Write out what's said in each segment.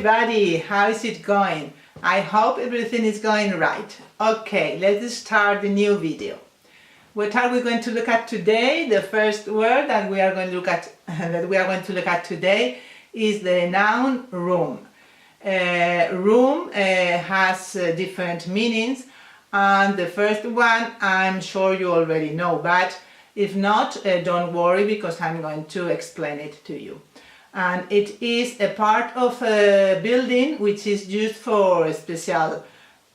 everybody, how is it going? I hope everything is going right. Okay, let's start the new video. What are we going to look at today? The first word that we are going to look at today is the noun room. Room has different meanings, and the first one I'm sure you already know, but if not, don't worry, because I'm going to explain it to you. And it is a part of a building which is used for a special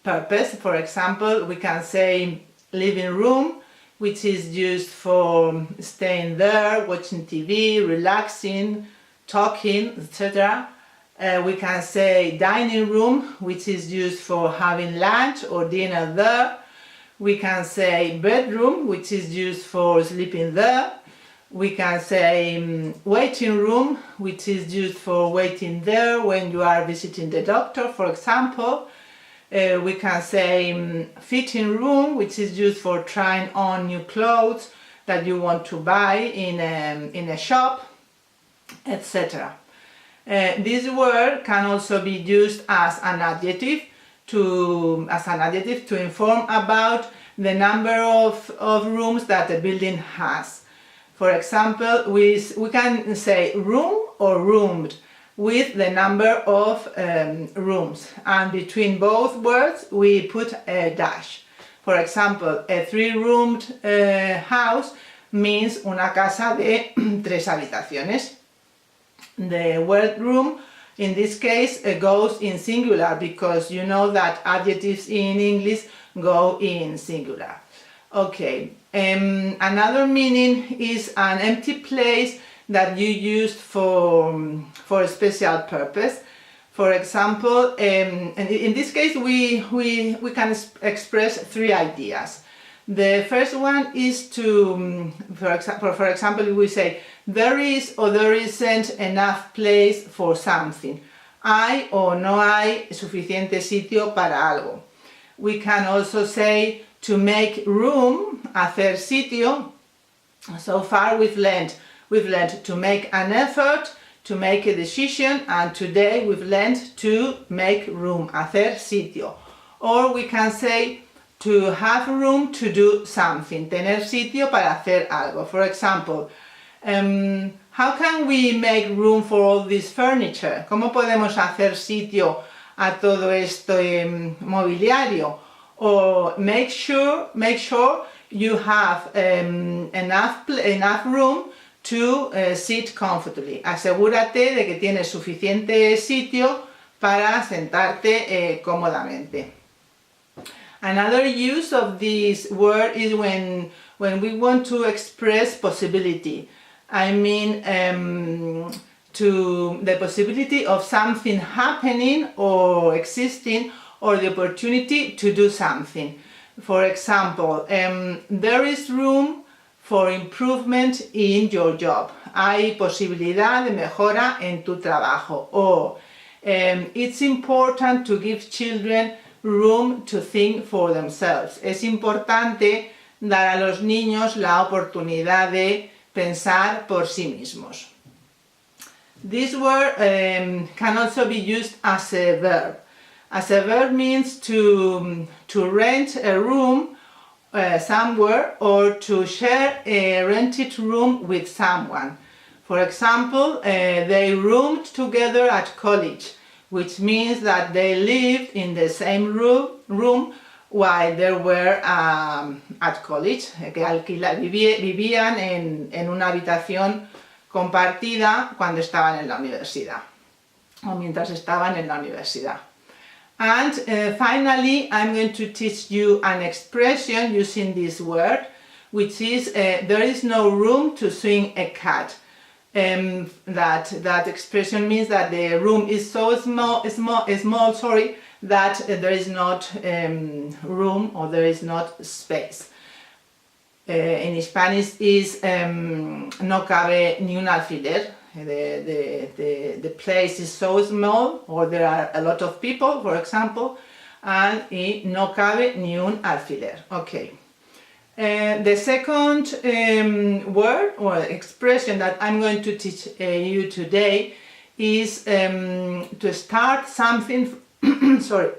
purpose. For example, we can say living room, which is used for staying there, watching TV, relaxing, talking, etc. We can say dining room, which is used for having lunch or dinner there. We can say bedroom, which is used for sleeping there. We can say waiting room, which is used for waiting there when you are visiting the doctor, for example. We can say fitting room, which is used for trying on new clothes that you want to buy in a shop, etc. This word can also be used as an adjective to inform about the number of rooms that a building has. For example, we can say room or roomed with the number of rooms, and between both words we put a dash. For example, a 3-roomed house means una casa de 3 habitaciones. The word room in this case goes in singular, because you know that adjectives in English go in singular. Okay, another meaning is an empty place that you used for a special purpose. For example, in this case we can express 3 ideas. The first one is to, for example, we say there is or there isn't enough place for something. Hay o no hay suficiente sitio para algo. We can also say to make room, hacer sitio. So far we've learned to make an effort, to make a decision, and today we've learned to make room, hacer sitio. Or we can say to have room to do something, tener sitio para hacer algo. For example, how can we make room for all this furniture? ¿Cómo podemos hacer sitio a todo este mobiliario? Or make sure you have enough room to sit comfortably. Asegúrate de que tienes suficiente sitio para sentarte cómodamente. Another use of this word is when we want to express possibility. I mean, to the possibility of something happening or existing, or the opportunity to do something. For example, there is room for improvement in your job. Hay posibilidad de mejora en tu trabajo. Or it's important to give children room to think for themselves. Es importante dar a los niños la oportunidad de pensar por sí mismos. This word can also be used as a verb. As a verb means to rent a room somewhere, or to share a rented room with someone. For example, they roomed together at college, which means that they lived in the same room while they were at college, que vivían en una habitación compartida cuando estaban en la universidad, o mientras estaban en la universidad. And finally, I'm going to teach you an expression using this word, which is there is no room to swing a cat. That expression means that the room is so small, that there is not room, or there is not space. In Spanish is no cabe ni un alfiler. The place is so small, or there are a lot of people, for example, and no cabe ni un alfiler. Okay. The second word or expression that I'm going to teach you today is to start something sorry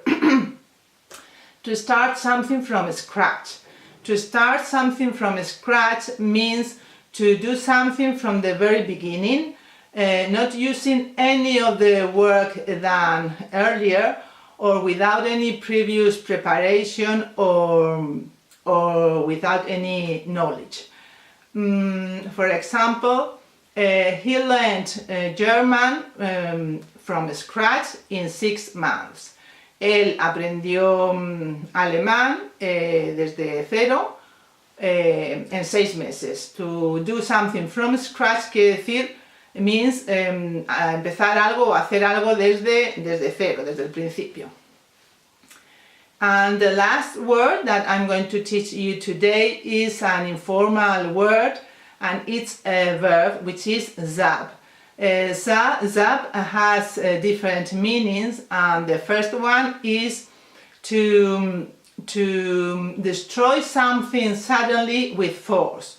to start something from scratch. To start something from scratch means to do something from the very beginning, not using any of the work done earlier or without any previous preparation or without any knowledge. For example, he learned German from scratch in 6 months. Él aprendió alemán desde cero en 6 meses. To do something from scratch quiere decir, means empezar algo o hacer algo desde cero, desde el principio. And the last word that I'm going to teach you today is an informal word, and it's a verb which is zap. Zap has different meanings, and the first one is to destroy something suddenly with force.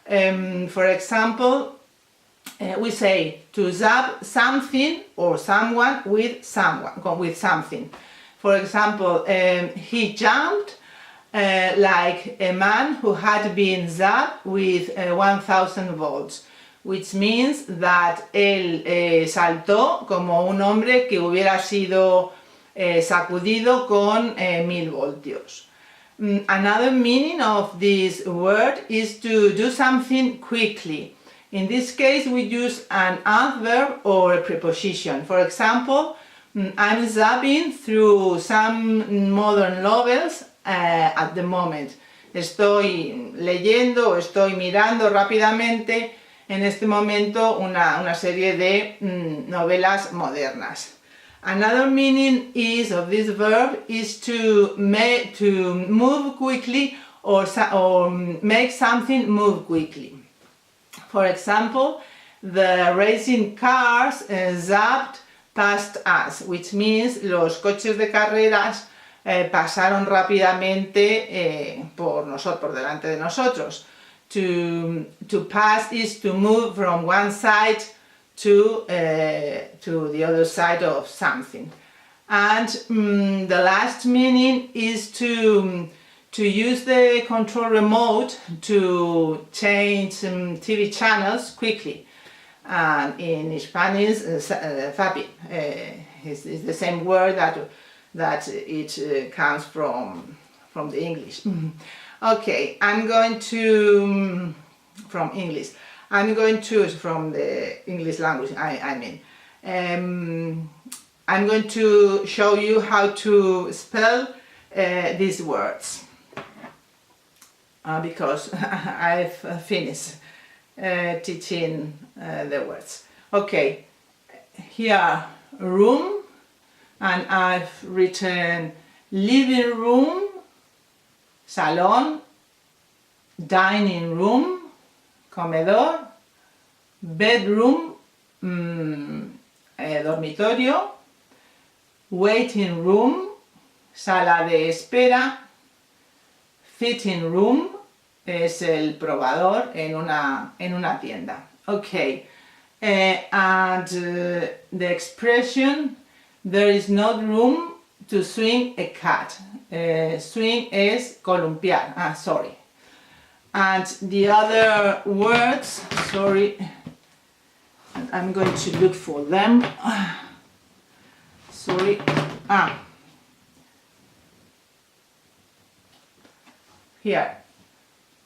For example, we say to zap something or someone with something. For example, he jumped like a man who had been zapped with 1000 volts. Which means that él saltó como un hombre que hubiera sido sacudido con 1000 voltios. Another meaning of this word is to do something quickly. In this case, we use an adverb or a preposition. For example, I'm zapping through some modern novels at the moment. Estoy leyendo o estoy mirando rápidamente en este momento una serie de novelas modernas. Another meaning of this verb is to move quickly or make something move quickly. For example, the racing cars zapped past us, which means los coches de carreras pasaron rápidamente por delante de nosotros. To pass is to move from one side to the other side of something. And the last meaning is to use the control remote to change TV channels quickly. And in Spanish, zapping is the same word that it comes from the English. Okay, I'm going to from the English language, I mean. I'm going to show you how to spell these words because I've finished teaching the words. Okay, here room, and I've written living room, salón, dining room, comedor, bedroom, dormitorio, waiting room, sala de espera, fitting room, es el probador en una tienda. Okay, and the expression, there is no room to swing a cat. Swing es columpiar, sorry. And the other words, sorry, I'm going to look for them. Sorry. Here.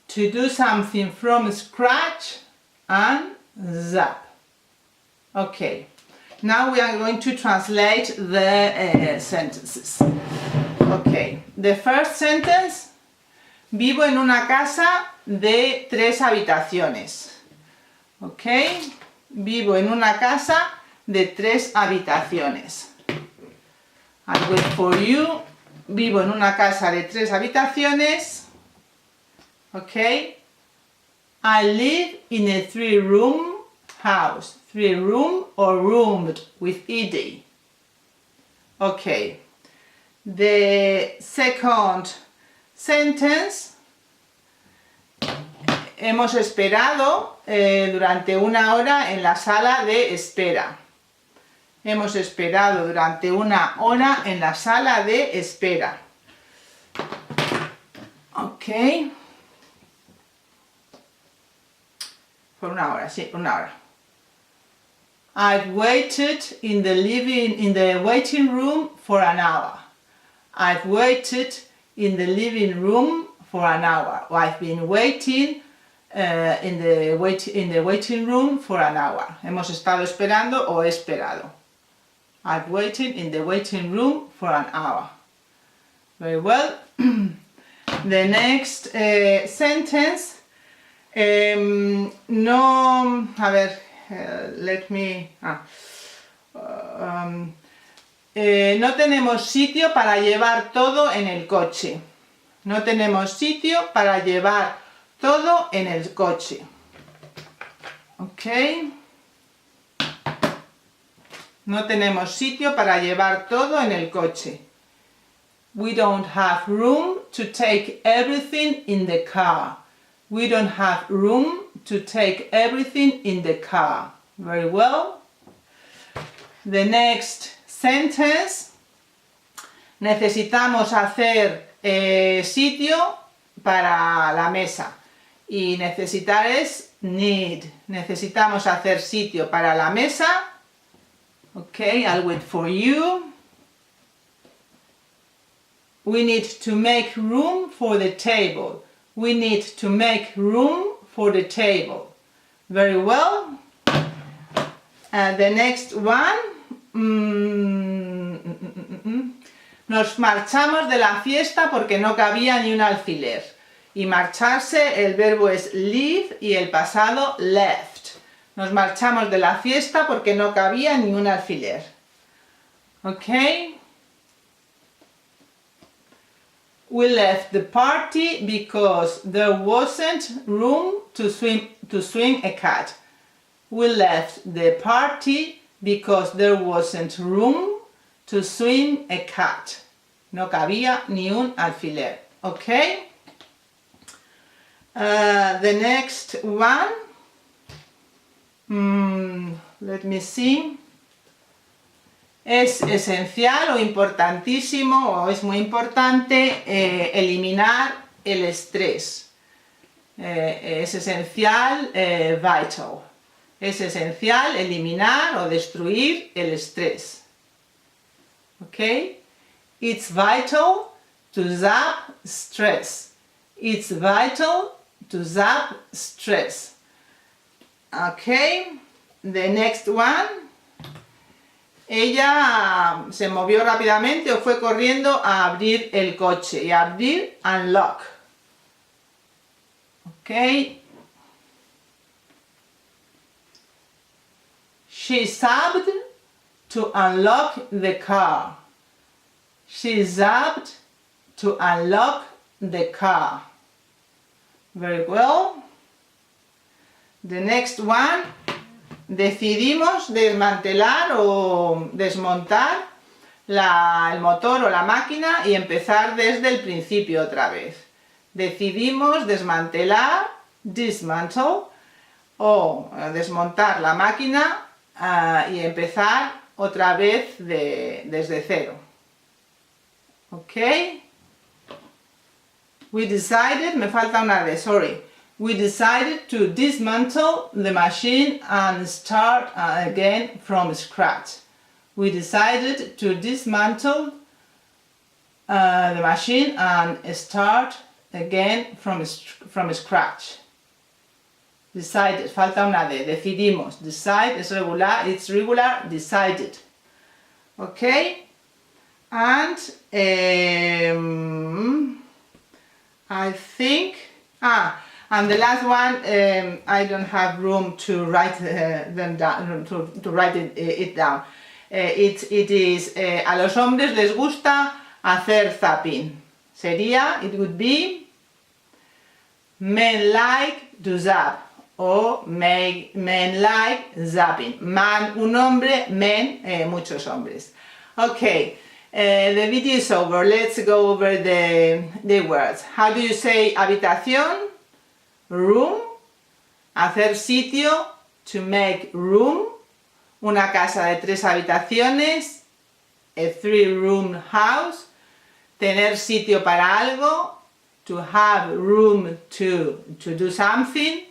To do something from scratch and zap. Okay. Now we are going to translate the sentences. Okay. The first sentence. Vivo en una casa de 3 habitaciones. Okay. Vivo en una casa de 3 habitaciones. I'll wait for you. Vivo en una casa de 3 habitaciones. Okay. I live in a 3-room house. 3-room or roomed with ed. Okay. The second sentence. Hemos esperado durante 1 hora en la sala de espera. Hemos esperado durante 1 hora en la sala de espera. Ok. Por 1 hora, sí, por 1 hora. I've waited in the waiting room for an hour. I've waited in the living room for an hour. Or I've been waiting in the waiting room for an hour. Hemos estado esperando o he esperado. I've waited in the waiting room for an hour. Very well. The next sentence. No, a ver, let me. No tenemos sitio para llevar todo en el coche. No tenemos sitio para llevar todo en el coche. Ok. No tenemos sitio para llevar todo en el coche. We don't have room to take everything in the car. We don't have room to take everything in the car. Very well. The next sentence. Necesitamos hacer sitio para la mesa. Y necesitar es need. Necesitamos hacer sitio para la mesa. Okay, I'll wait for you. We need to make room for the table. We need to make room for the table. Very well. The next one. Nos marchamos de la fiesta porque no cabía ni un alfiler. Y marcharse, el verbo es leave y el pasado left. Nos marchamos de la fiesta porque no cabía ni un alfiler. Okay. We left the party because there wasn't room to swing a cat. We left the party because there wasn't room to swing a cat. No cabía ni un alfiler. Okay. The next one. Let me see. Es esencial o importantísimo o es muy importante eliminar el estrés. Es esencial, vital. Es esencial eliminar o destruir el estrés. Okay? It's vital to zap stress. It's vital to zap stress. Okay? The next one. Ella se movió rápidamente o fue corriendo a abrir el coche. Y abrir, unlock. Ok. She zapped to unlock the car. She zapped to unlock the car. Very well. The next one. Decidimos desmantelar o desmontar el motor o la máquina y empezar desde el principio otra vez. Decidimos desmantelar, dismantle, o desmontar la máquina y empezar otra vez desde cero. ¿Ok? We decided, me falta una de, sorry. We decided to dismantle the machine and start again from scratch. We decided to dismantle the machine and start again from scratch. Decided, falta una de, decidimos. Decide es regular, it's regular, decided. Okay? And I think, and the last one, I don't have room to write them down, to write it down. It is, a los hombres les gusta hacer zapping. Sería, it would be, men like to zap. O men like zapping. Man, un hombre, men, muchos hombres. Okay, the video is over. Let's go over the words. How do you say habitación? Room. Hacer sitio, to make room. una casa de 3 habitaciones, a 3-room house, tener sitio para algo, to have room to do something,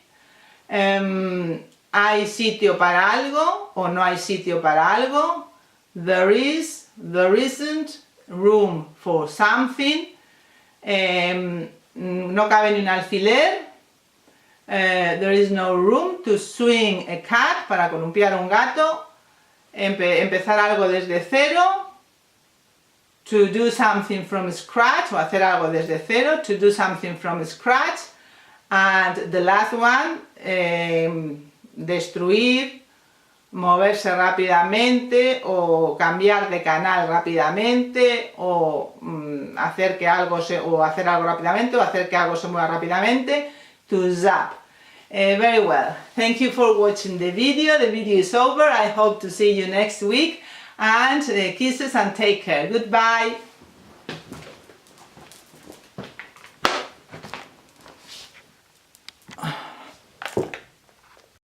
hay sitio para algo o no hay sitio para algo, there isn't room for something, no cabe ni un alfiler, there is no room to swing a cat, para columpiar un gato, empezar algo desde cero, to do something from scratch, o hacer algo desde cero, to do something from scratch, and the last one, destruir, moverse rápidamente o cambiar de canal rápidamente o hacer algo rápidamente o hacer que algo se mueva rápidamente, to zap. Very well. Thank you for watching the video. The video is over. I hope to see you next week, and kisses and take care. Goodbye.